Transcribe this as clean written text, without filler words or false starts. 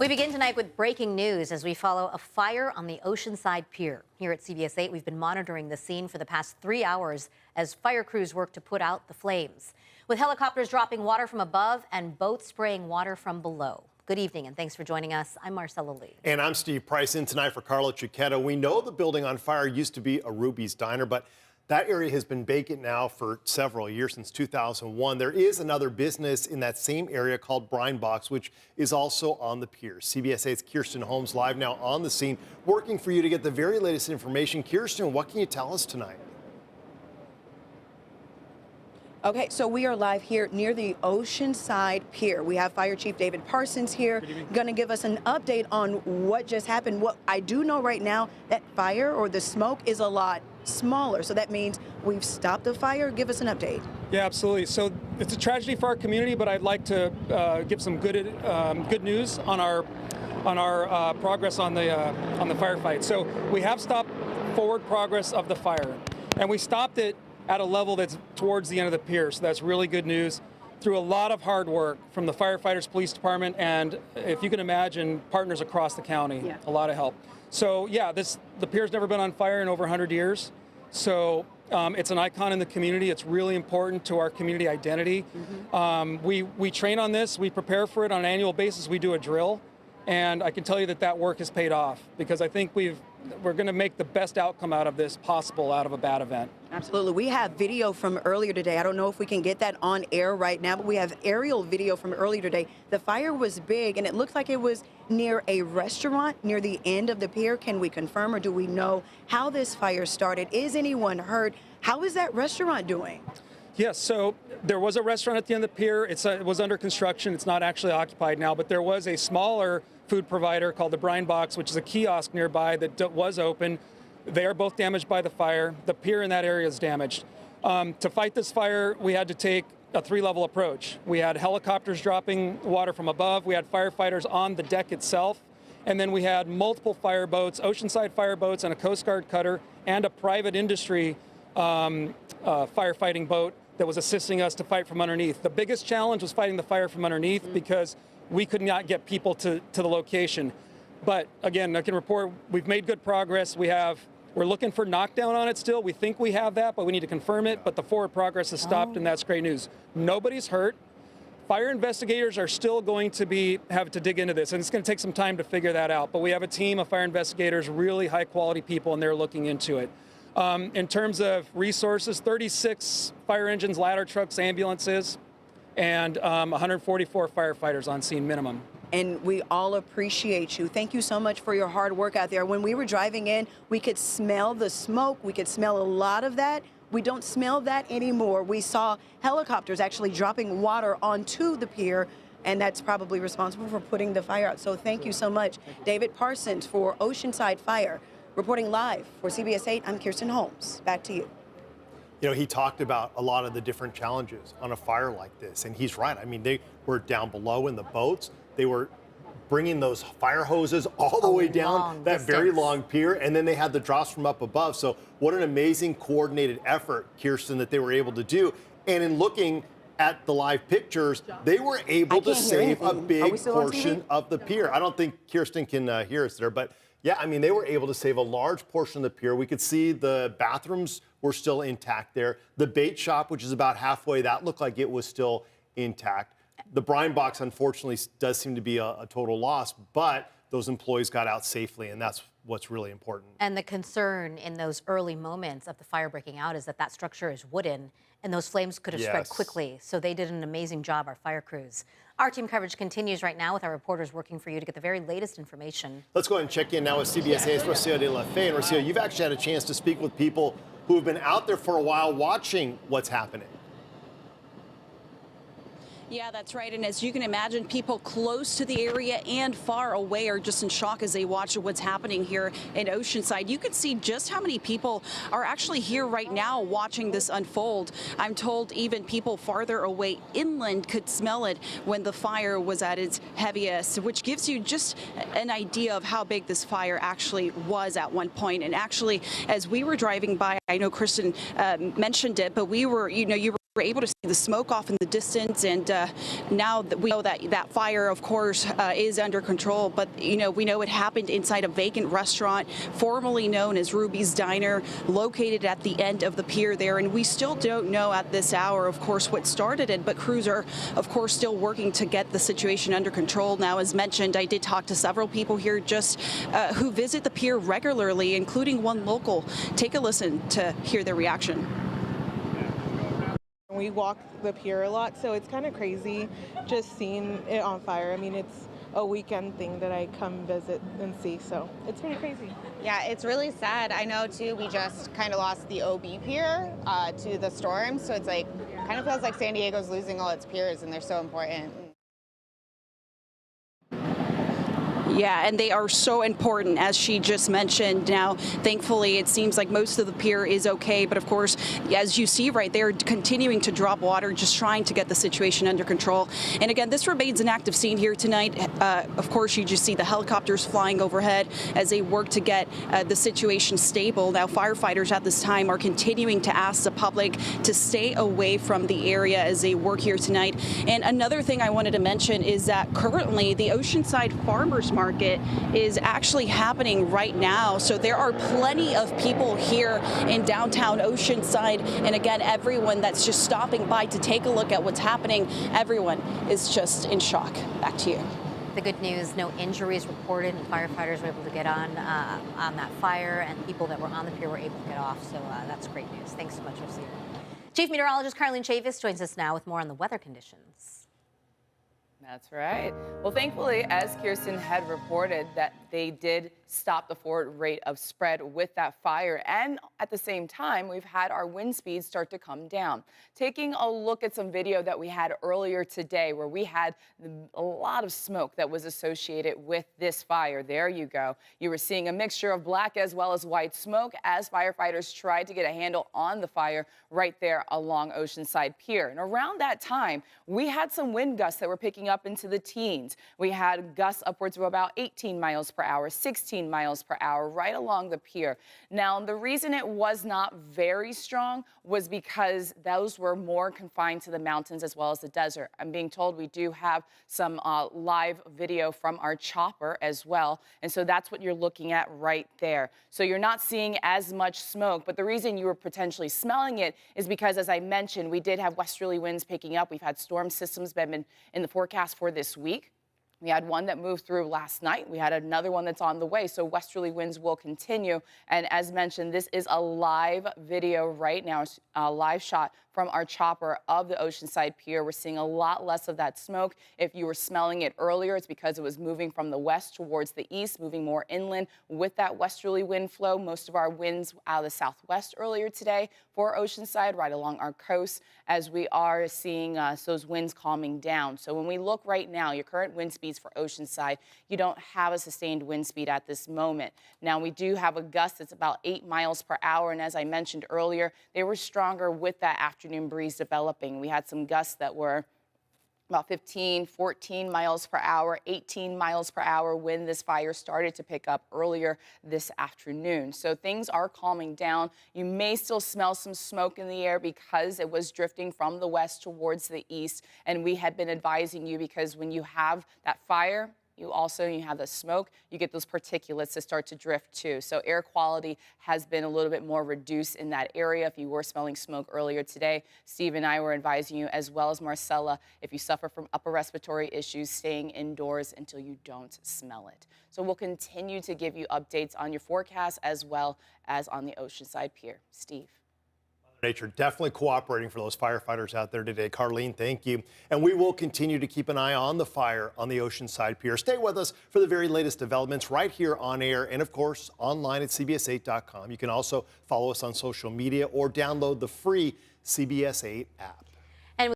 We begin tonight with breaking news as we follow a fire on the Oceanside Pier. Here at CBS 8, we've been monitoring the scene for the past 3 hours as fire crews work to put out the flames, with helicopters dropping water from above and boats spraying water from below. Good evening, and thanks for joining us. I'm Marcella Lee. And I'm Steve Price. In tonight for Carla Chiquetta. We know the building on fire used to be a Ruby's Diner, but that area has been vacant now for several years, since 2001. There is another business in that same area called Brine Box, which is also on the pier. CBS 8's Kirsten Holmes live now on the scene, working for you to get the very latest information. Kirsten, what can you tell us tonight? Okay, so we are live here near the Oceanside Pier. We have Fire Chief David Parsons here, going to give us an update on what just happened. What I do know right now, that fire or the smoke is a lot smaller, so that means we've stopped the fire. Give us an update. Yeah, absolutely. So it's a tragedy for our community, but I'd like to give some good news on our progress on the firefight. So we have stopped forward progress of the fire, and we stopped it at a level that's towards the end of the pier. So that's really good news. Through a lot of hard work from the firefighters, police department, and if you can imagine, partners across the county. Yeah. A lot of help. So yeah, the pier's never been on fire in over 100 years. So it's an icon in the community. It's really important to our community identity. Mm-hmm. We train on this. We prepare for it on an annual basis. We do a drill. And I can tell you that work has paid off, because I think we're going to make the best outcome out of this possible out of a bad event. Absolutely. We have video from earlier today. I don't know if we can get that on air right now, but we have aerial video from earlier today. The fire was big, and it looked like it was near a restaurant near the end of the pier. Can we confirm, or do we know how this fire started? Is anyone hurt? How is that restaurant doing? Yes, so there was a restaurant at the end of the pier. It was under construction. It's not actually occupied now, but there was a smaller food provider called the Brine Box, which is a kiosk nearby that was open. They are both damaged by the fire. The pier in that area is damaged. To fight this fire, we had to take a 3-level approach. We had helicopters dropping water from above. We had firefighters on the deck itself. And then we had multiple fireboats, Oceanside fireboats and a Coast Guard cutter, and a private industry firefighting boat that was assisting us to fight from underneath. The biggest challenge was fighting the fire from underneath, because we could not get people to the location. But again, I can report we've made good progress. We're looking for knockdown on it still. We think we have that, but we need to confirm it. But the forward progress has stopped, and that's great news. Nobody's hurt. Fire investigators are still going to have to dig into this, and it's going to take some time to figure that out. But we have a team of fire investigators, really high quality people, and they're looking into it. In terms of resources, 36 fire engines, ladder trucks, ambulances, and 144 firefighters on scene minimum. And we all appreciate you. Thank you so much for your hard work out there. When we were driving in, we could smell the smoke. We could smell a lot of that. We don't smell that anymore. We saw helicopters actually dropping water onto the pier, and that's probably responsible for putting the fire out. So thank you so much. David Parsons for Oceanside Fire. Reporting live for CBS 8, I'm Kirsten Holmes. Back to you. You know, he talked about a lot of the different challenges on a fire like this, and he's right. I mean, they were down below in the boats. They were bringing those fire hoses all the way down that very long pier, and then they had the drops from up above. So what an amazing coordinated effort, Kirsten, that they were able to do. And in looking at the live pictures, they were able to save a big portion of the pier. I don't think Kirsten can hear us there, but yeah, I mean, they were able to save a large portion of the pier. We could see the bathrooms were still intact there. The bait shop, which is about halfway, that looked like it was still intact. The Brine Box, unfortunately, does seem to be a total loss, but those employees got out safely, and that's what's really important. And the concern in those early moments of the fire breaking out is that structure is wooden, and those flames could have spread quickly. So they did an amazing job, our fire crews. Our team coverage continues right now with our reporters working for you to get the very latest information. Let's go ahead and check in now with CBS 8's Rocio de la Fe. And Rocio, you've actually had a chance to speak with people who have been out there for a while watching what's happening. Yeah, that's right. And as you can imagine, people close to the area and far away are just in shock as they watch what's happening here in Oceanside. You can see just how many people are actually here right now watching this unfold. I'm told even people farther away inland could smell it when the fire was at its heaviest, which gives you just an idea of how big this fire actually was at one point. And actually, as we were driving by, I know Kristen mentioned it, but we were, you were were able to see the smoke off in the distance, and now that we know that that fire, of course, is under control. But we know it happened inside a vacant restaurant formerly known as Ruby's Diner, located at the end of the pier there. And we still don't know at this hour, of course, what started it. But crews are, of course, still working to get the situation under control. Now, as mentioned, I did talk to several people here just who visit the pier regularly, including one local. Take a listen to hear their reaction. We walk the pier a lot, so it's kind of crazy just seeing it on fire. I mean, it's a weekend thing that I come visit and see, so it's pretty crazy. Yeah, it's really sad. I know too, we just kind of lost the OB pier to the storm, so it's like, kind of feels like San Diego's losing all its piers and they're so important. Yeah, and they are so important, as she just mentioned. Now, thankfully, it seems like most of the pier is okay. But of course, as you see right there, continuing to drop water, just trying to get the situation under control. And again, this remains an active scene here tonight. Of course, you just see the helicopters flying overhead as they work to get the situation stable. Now, firefighters at this time are continuing to ask the public to stay away from the area as they work here tonight. And another thing I wanted to mention is that currently the Oceanside Farmers Market is actually happening right now. So there are plenty of people here in downtown Oceanside. And again, everyone that's just stopping by to take a look at what's happening, everyone is just in shock. Back to you. The good news, no injuries reported, and firefighters were able to get on that fire, and people that were on the pier were able to get off. So that's great news. Thanks so much, Rosie. Chief Meteorologist Carlene Chavis joins us now with more on the weather conditions. That's right. Well, thankfully, as Kirsten had reported, that they did stop the forward rate of spread with that fire. And at the same time, we've had our wind speeds start to come down. Taking a look at some video that we had earlier today where we had a lot of smoke that was associated with this fire. There you go. You were seeing a mixture of black as well as white smoke as firefighters tried to get a handle on the fire right there along Oceanside Pier. And around that time, we had some wind gusts that were picking up into the teens. We had gusts upwards of about 18 miles per hour, 16 miles per hour right along the pier. Now, the reason it was not very strong was because those were more confined to the mountains as well as the desert. I'm being told we do have some live video from our chopper as well. And so that's what you're looking at right there. So you're not seeing as much smoke, but the reason you were potentially smelling it is because, as I mentioned, we did have westerly winds picking up. We've had storm systems that have been in the forecast for this week. We had one that moved through last night. We had another one that's on the way, so westerly winds will continue. And as mentioned, this is a live video right now, a live shot from our chopper of the Oceanside Pier. We're seeing a lot less of that smoke. If you were smelling it earlier, it's because it was moving from the west towards the east, moving more inland with that westerly wind flow. Most of our winds out of the southwest earlier today for Oceanside, right along our coast, as we are seeing those winds calming down. So when we look right now, your current wind speeds for Oceanside, you don't have a sustained wind speed at this moment. Now, we do have a gust that's about 8 miles per hour, and as I mentioned earlier, they were stronger with that afternoon breeze developing. We had some gusts that were about 15, 14 miles per hour, 18 miles per hour when this fire started to pick up earlier this afternoon. So things are calming down. You may still smell some smoke in the air because it was drifting from the west towards the east. And we had been advising you because when you have that fire, you have the smoke, you get those particulates that start to drift too. So air quality has been a little bit more reduced in that area. If you were smelling smoke earlier today, Steve and I were advising you, as well as Marcella, if you suffer from upper respiratory issues, staying indoors until you don't smell it. So we'll continue to give you updates on your forecast as well as on the Oceanside Pier. Steve. Nature definitely cooperating for those firefighters out there today. Carlene, thank you. And we will continue to keep an eye on the fire on the Oceanside Pier. Stay with us for the very latest developments right here on air and, of course, online at CBS8.com. You can also follow us on social media or download the free CBS 8 app.